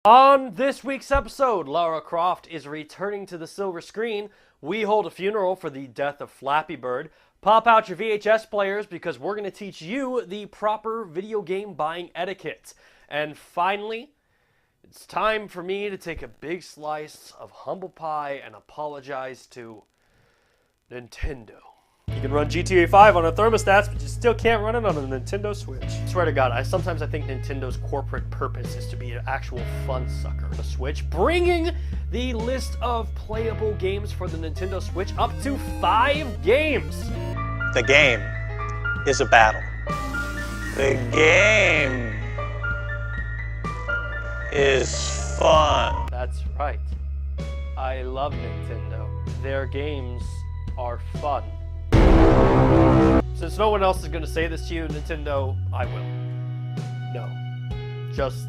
On this week's episode, Lara Croft is returning to the silver screen. We hold a funeral for the death of Flappy Bird. Pop out your VHS players because we're going to teach you the proper video game buying etiquette. And finally, it's time for me to take a big slice of humble pie and apologize to Nintendo. You can run GTA 5 on a thermostat, but you still can't run it on a Nintendo Switch. I swear to God, I sometimes think Nintendo's corporate purpose is to be an actual fun sucker. The Switch, bringing the list of playable games for the Nintendo Switch up to 5 games. The game is a battle. The game is fun. That's right. I love Nintendo. Their games are fun. Since no one else is going to say this to you, Nintendo, I will. No. Just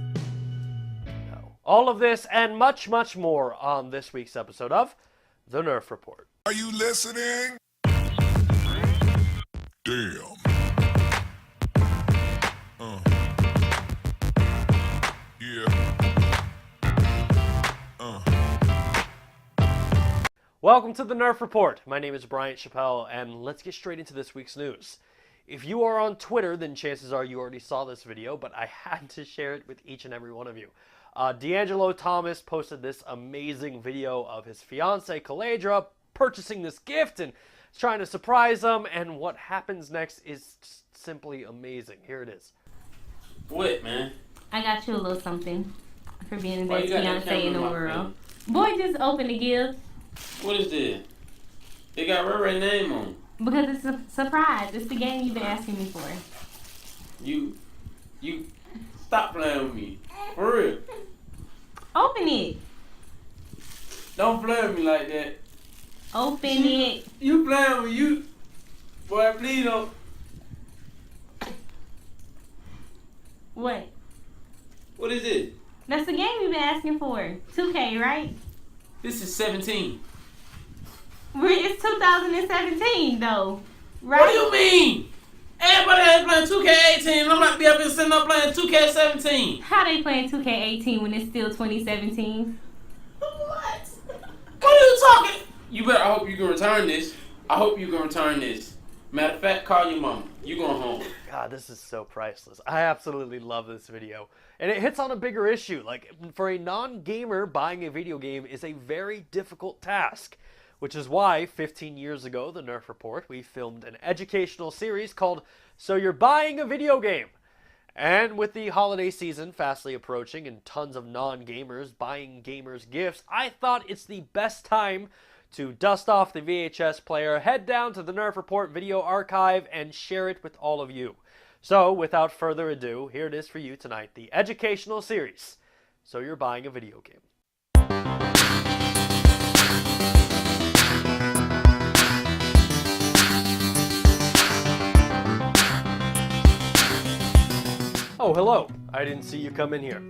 no. All of this and much, much more on this week's episode of The Nerf Report. Are you listening? Damn. Yeah. Welcome to the Nerf Report. My name is Bryant Chappelle, and let's get straight into this week's news. If you are on Twitter, then chances are you already saw this video, but I had to share it with each and every one of you. D'Angelo Thomas posted this amazing video of his fiancee, Caladra, purchasing this gift and trying to surprise him, and what happens next is just simply amazing. Here it is. What, man? I got you a little something for being the Why best you got that fiance in the camera in my world. Boy, just open the gift What is this? It got Ray name on it. because it's a surprise. It's the game you've been asking me for. You stop playing with me. For real. Open it. Don't play with me like that. Open it. You playing with you. Boy, please don't. What? What is it? That's the game you've been asking for. 2K, right? This is 17. It's 2017 though, right? What do you mean? Everybody ain't playing 2K18 and I'm not be up here sitting up playing 2K17. How they playing 2K18 when it's still 2017? What? What are you talking? You better, I hope you can return this. I hope you can return this. Matter of fact, call your mama. You going home. God, this is so priceless. I absolutely love this video. And it hits on a bigger issue. Like, for a non-gamer, buying a video game is a very difficult task. Which is why, 15 years ago, the Nerf Report, we filmed an educational series called So You're Buying a Video Game. And with the holiday season fastly approaching and tons of non-gamers buying gamers gifts, I thought it's the best time to dust off the VHS player, head down to the Nerf Report video archive, and share it with all of you. So, without further ado, here it is for you tonight, the educational series, So You're Buying a Video Game. Oh, hello. I didn't see you come in here.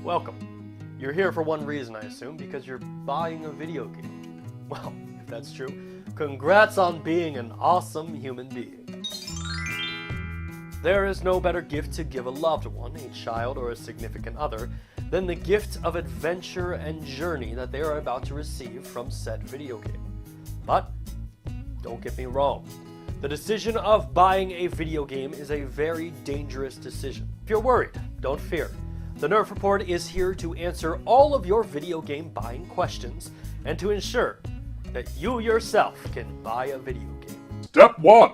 Welcome. You're here for one reason, I assume, because you're buying a video game. Well, if that's true, congrats on being an awesome human being. There is no better gift to give a loved one, a child or a significant other, than the gift of adventure and journey that they are about to receive from said video game. But, don't get me wrong. The decision of buying a video game is a very dangerous decision. If you're worried, don't fear. The Nerf Report is here to answer all of your video game buying questions and to ensure that you yourself can buy a video game. Step 1.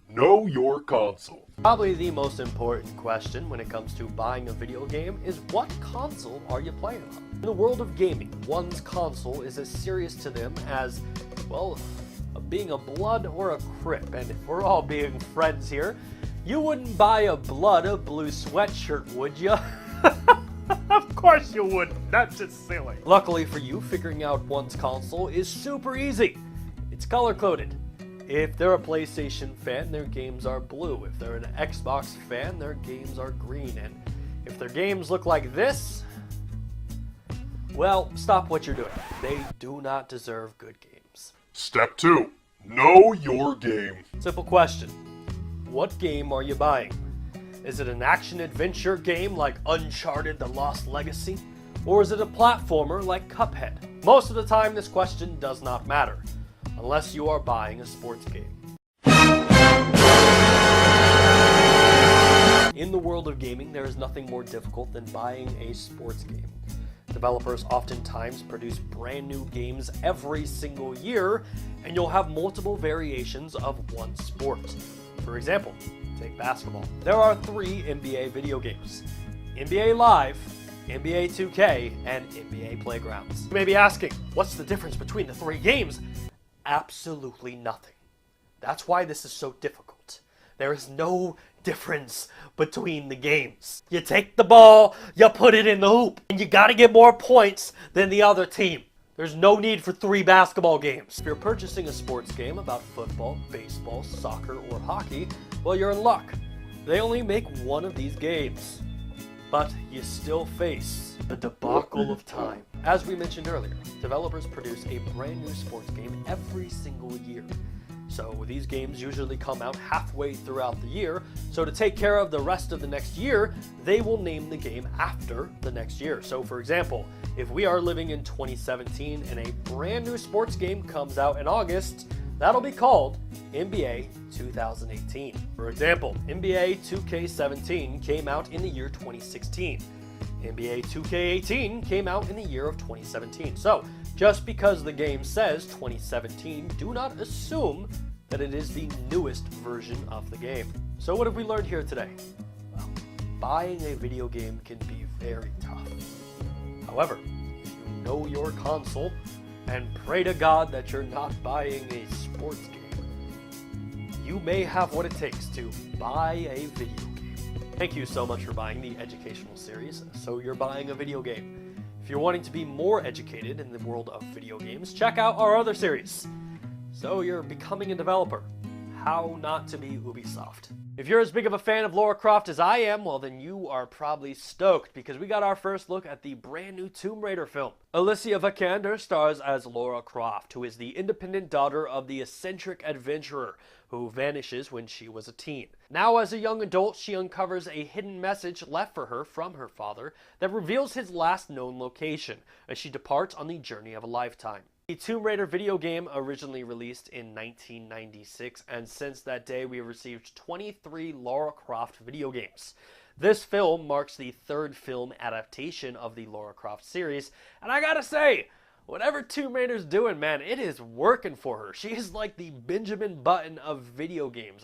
Know your console. Probably the most important question when it comes to buying a video game is what console are you playing on? In the world of gaming, one's console is as serious to them as, well, being a blood or a crip. And if we're all being friends here, you wouldn't buy a blue sweatshirt, would you? Of course you wouldn't. That's just silly. Luckily for you, figuring out one's console is super easy. It's color-coded. If they're a PlayStation fan, their games are blue. If they're an Xbox fan, their games are green. And if their games look like this, well, stop what you're doing. They do not deserve good games. Step 2. Know your game. Simple question. What game are you buying? Is it an action-adventure game like Uncharted: The Lost Legacy? Or is it a platformer like Cuphead? Most of the time, this question does not matter, unless you are buying a sports game. In the world of gaming, there is nothing more difficult than buying a sports game. Developers oftentimes produce brand new games every single year, and you'll have multiple variations of one sport. For example, take basketball. There are 3 NBA video games: NBA Live, NBA 2K, and NBA Playgrounds. You may be asking, what's the difference between the 3 games? Absolutely nothing. That's why this is so difficult. There is no difference between the games. You take the ball, you put it in the hoop, and you gotta get more points than the other team. There's no need for 3 basketball games. If you're purchasing a sports game about football, baseball, soccer, or hockey, well, you're in luck. They only make one of these games. But you still face the debacle of time. As we mentioned earlier, developers produce a brand new sports game every single year. So these games usually come out halfway throughout the year, so to take care of the rest of the next year, they will name the game after the next year. So for example, if we are living in 2017 and a brand new sports game comes out in August, that'll be called NBA 2018. For example, NBA 2K17 came out in the year 2016. NBA 2K18 came out in the year of 2017. So, just because the game says 2017, do not assume that it is the newest version of the game. So what have we learned here today? Well, buying a video game can be very tough. However, if you know your console, and pray to God that you're not buying a sports game, you may have what it takes to buy a video game. Thank you so much for buying the educational series, So You're Buying a Video Game. If you're wanting to be more educated in the world of video games, check out our other series, So You're Becoming a Developer, How Not to Be Ubisoft. If you're as big of a fan of Lara Croft as I am, well then you are probably stoked because we got our first look at the brand new Tomb Raider film. Alicia Vikander stars as Lara Croft, who is the independent daughter of the eccentric adventurer who vanishes when she was a teen. Now as a young adult, she uncovers a hidden message left for her from her father that reveals his last known location as she departs on the journey of a lifetime. The Tomb Raider video game originally released in 1996, and since that day we have received 23 Lara Croft video games. This film marks the 3rd film adaptation of the Lara Croft series, and I gotta say, whatever Tomb Raider's doing, man, it is working for her. She is like the Benjamin Button of video games.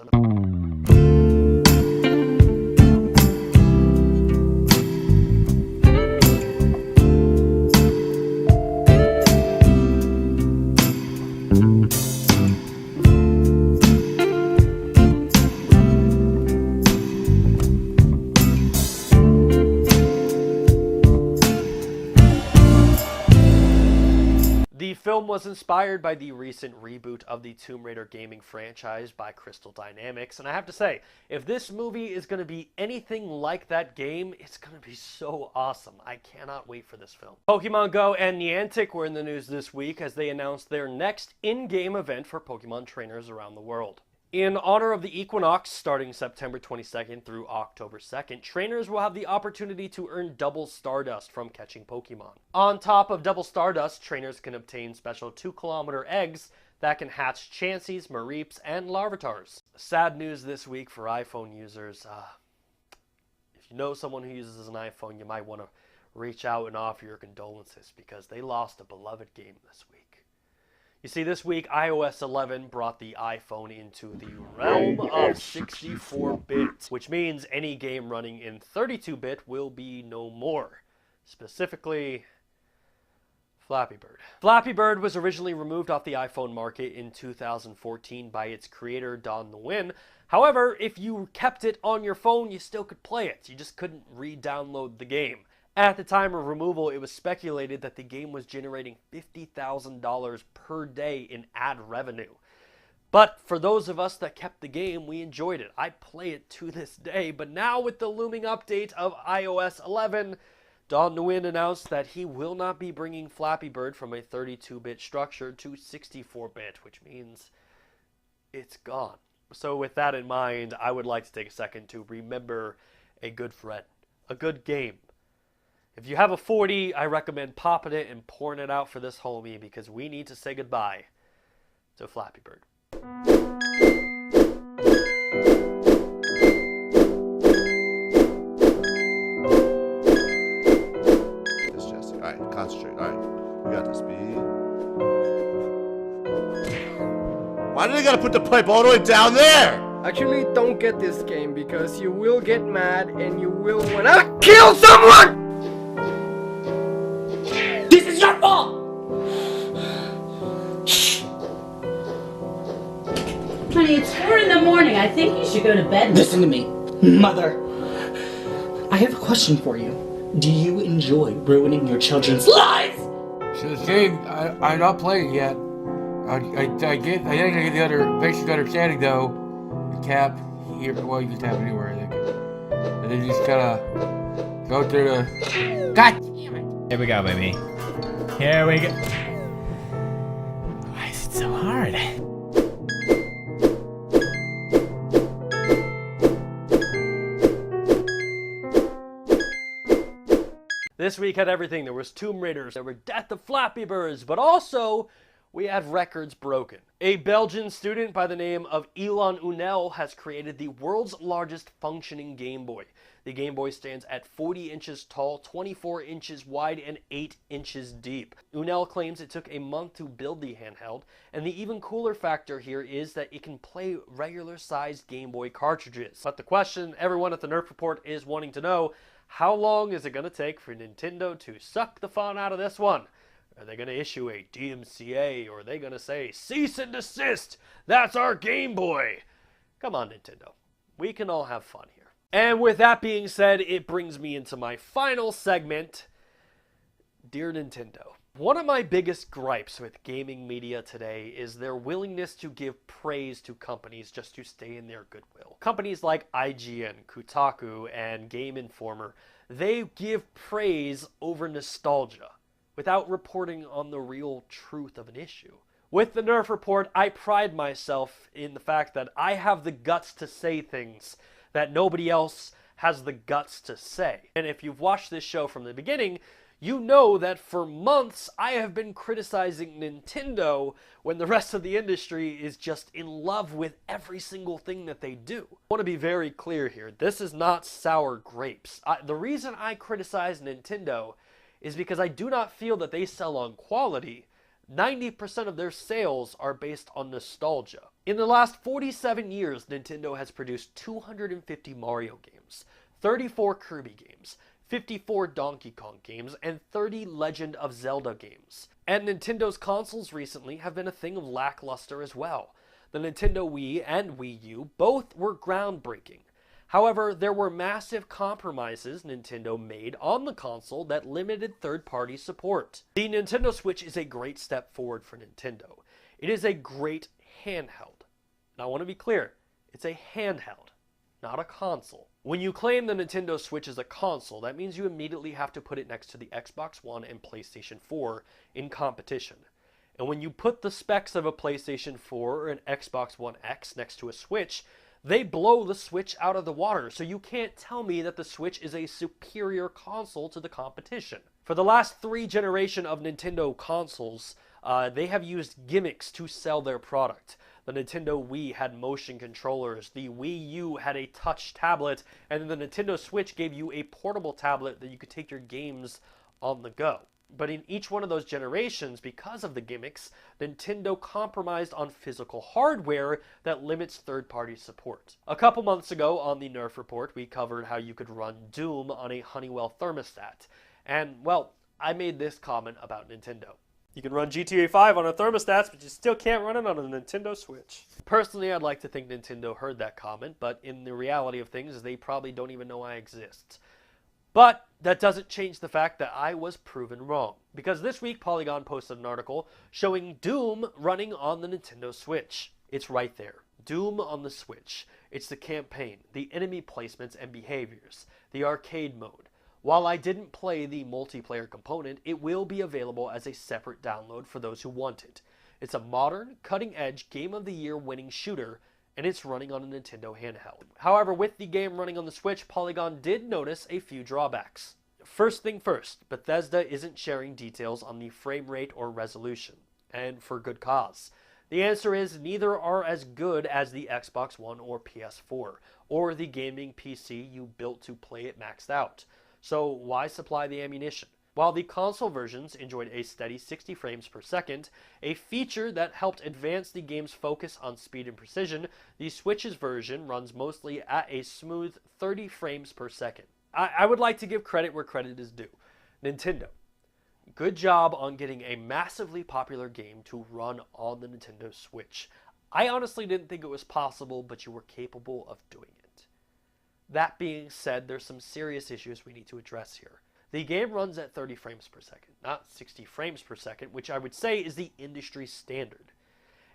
The film was inspired by the recent reboot of the Tomb Raider gaming franchise by Crystal Dynamics, and I have to say, if this movie is going to be anything like that game, it's going to be so awesome. I cannot wait for this film. Pokemon Go and Niantic were in the news this week as they announced their next in-game event for Pokemon trainers around the world. In honor of the Equinox, starting September 22nd through October 2nd, trainers will have the opportunity to earn double Stardust from catching Pokemon. On top of double Stardust, trainers can obtain special 2-kilometer eggs that can hatch Chanseys, Mareeps, and Larvitars. Sad news this week for iPhone users. If you know someone who uses an iPhone, you might want to reach out and offer your condolences because they lost a beloved game this week. You see, this week, iOS 11 brought the iPhone into the realm of 64-bit, which means any game running in 32-bit will be no more. Specifically, Flappy Bird. Flappy Bird was originally removed off the iPhone market in 2014 by its creator, Don Nguyen. However, if you kept it on your phone, you still could play it. You just couldn't re-download the game. At the time of removal, it was speculated that the game was generating $50,000 per day in ad revenue. But for those of us that kept the game, we enjoyed it. I play it to this day, but now with the looming update of iOS 11, Don Nguyen announced that he will not be bringing Flappy Bird from a 32-bit structure to 64-bit, which means it's gone. So with that in mind, I would like to take a second to remember a good friend, a good game, If you have a 40, I recommend popping it and pouring it out for this homie because we need to say goodbye to Flappy Bird. Yes, Jesse. All right, concentrate. All right, we got this, B. Why do they gotta put the pipe all the way down there? Actually, don't get this game because you will get mad and you will wanna kill someone! This is your fault! Honey, it's 4 in the morning. I think you should go to bed. Listen to me, mother. I have a question for you. Do you enjoy ruining your children's lives? Shane, I'm not playing yet. I think I get the other basic understanding though. You tap here, well you can tap anywhere I think. And then you just kinda go through the... God damn it! Here we go, baby. Here we go. Why is it so hard? This week had everything. There was Tomb Raiders, there were Death of Flappy Birds, but also we had records broken. A Belgian student by the name of Ilan Unel has created the world's largest functioning Game Boy. The Game Boy stands at 40 inches tall, 24 inches wide, and 8 inches deep. Unel claims it took a month to build the handheld, and the even cooler factor here is that it can play regular-sized Game Boy cartridges. But the question everyone at the Nerf Report is wanting to know, how long is it going to take for Nintendo to suck the fun out of this one? Are they going to issue a DMCA, or are they going to say, cease and desist, that's our Game Boy? Come on, Nintendo. We can all have fun here. And with that being said, it brings me into my final segment, Dear Nintendo. One of my biggest gripes with gaming media today is their willingness to give praise to companies just to stay in their goodwill. Companies like IGN, Kotaku, and Game Informer, they give praise over nostalgia without reporting on the real truth of an issue. With the Nerf Report, I pride myself in the fact that I have the guts to say things that nobody else has the guts to say. And if you've watched this show from the beginning, you know that for months I have been criticizing Nintendo when the rest of the industry is just in love with every single thing that they do. I want to be very clear here. This is not sour grapes. The reason I criticize Nintendo is because I do not feel that they sell on quality. 90% of their sales are based on nostalgia. In the last 47 years, Nintendo has produced 250 Mario games, 34 Kirby games, 54 Donkey Kong games, and 30 Legend of Zelda games. And Nintendo's consoles recently have been a thing of lackluster as well. The Nintendo Wii and Wii U both were groundbreaking. However, there were massive compromises Nintendo made on the console that limited third-party support. The Nintendo Switch is a great step forward for Nintendo. It is a great handheld. Now I want to be clear, it's a handheld, not a console. When you claim the Nintendo Switch is a console, that means you immediately have to put it next to the Xbox One and PlayStation 4 in competition. And when you put the specs of a PlayStation 4 or an Xbox One X next to a Switch, they blow the Switch out of the water, so you can't tell me that the Switch is a superior console to the competition. For the last 3 generations of Nintendo consoles, they have used gimmicks to sell their product. The Nintendo Wii had motion controllers, the Wii U had a touch tablet, and then the Nintendo Switch gave you a portable tablet that you could take your games on the go. But in each one of those generations, because of the gimmicks, Nintendo compromised on physical hardware that limits third-party support. A couple months ago on the Nerf Report, we covered how you could run Doom on a Honeywell thermostat. And, well, I made this comment about Nintendo. You can run GTA 5 on a thermostat, but you still can't run it on a Nintendo Switch. Personally, I'd like to think Nintendo heard that comment, but in the reality of things, they probably don't even know I exist. But that doesn't change the fact that I was proven wrong. Because this week, Polygon posted an article showing Doom running on the Nintendo Switch. It's right there. Doom on the Switch. It's the campaign, the enemy placements and behaviors, the arcade mode. While I didn't play the multiplayer component, it will be available as a separate download for those who want it. It's a modern, cutting-edge, Game of the Year winning shooter, and it's running on a Nintendo handheld. However, with the game running on the Switch, Polygon did notice a few drawbacks. first thing first, Bethesda isn't sharing details on the frame rate or resolution, and for good cause. The answer is neither are as good as the Xbox One or PS4, or the gaming PC you built to play it maxed out. So why supply the ammunition? While the console versions enjoyed a steady 60 frames per second, a feature that helped advance the game's focus on speed and precision, the Switch's version runs mostly at a smooth 30 frames per second. I would like to give credit where credit is due. Nintendo. Good job on getting a massively popular game to run on the Nintendo Switch. I honestly didn't think it was possible, but you were capable of doing it. That being said, there's some serious issues we need to address here. The game runs at 30 frames per second, not 60 frames per second, which I would say is the industry standard.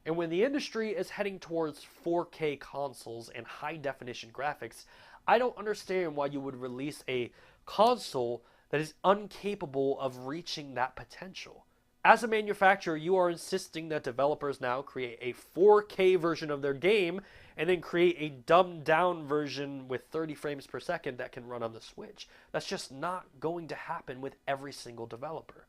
And when the industry is heading towards 4K consoles and high-definition graphics, I don't understand why you would release a console that is incapable of reaching that potential. As a manufacturer, you are insisting that developers now create a 4K version of their game and then create a dumbed-down version with 30 frames per second that can run on the Switch. That's just not going to happen with every single developer.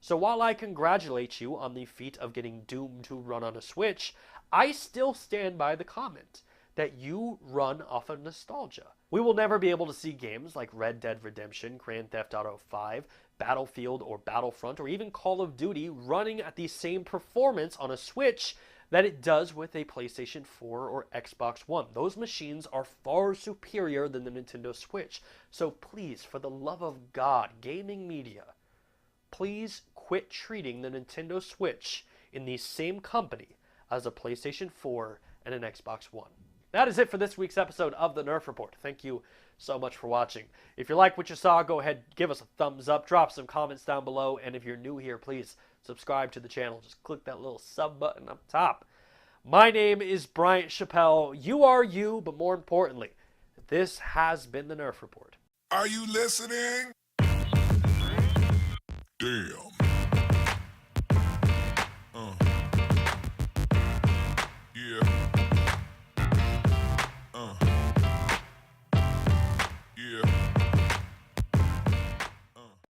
So while I congratulate you on the feat of getting Doom to run on a Switch, I still stand by the comment that you run off of nostalgia. We will never be able to see games like Red Dead Redemption, Grand Theft Auto 5, Battlefield or Battlefront, or even Call of Duty running at the same performance on a Switch that it does with a PlayStation 4 or Xbox One. Those machines are far superior than the Nintendo Switch. So please, for the love of God, gaming media, please quit treating the Nintendo Switch in the same company as a PlayStation 4 and an Xbox One. That is it for this week's episode of the Nerf Report. Thank you so much for watching. If you like what you saw, go ahead, give us a thumbs up, drop some comments down below, and if you're new here, please subscribe to the channel. Just click that little sub button up top. My name is Bryant Chappelle. You are you, but more importantly, this has been the Nerf Report. Are you listening?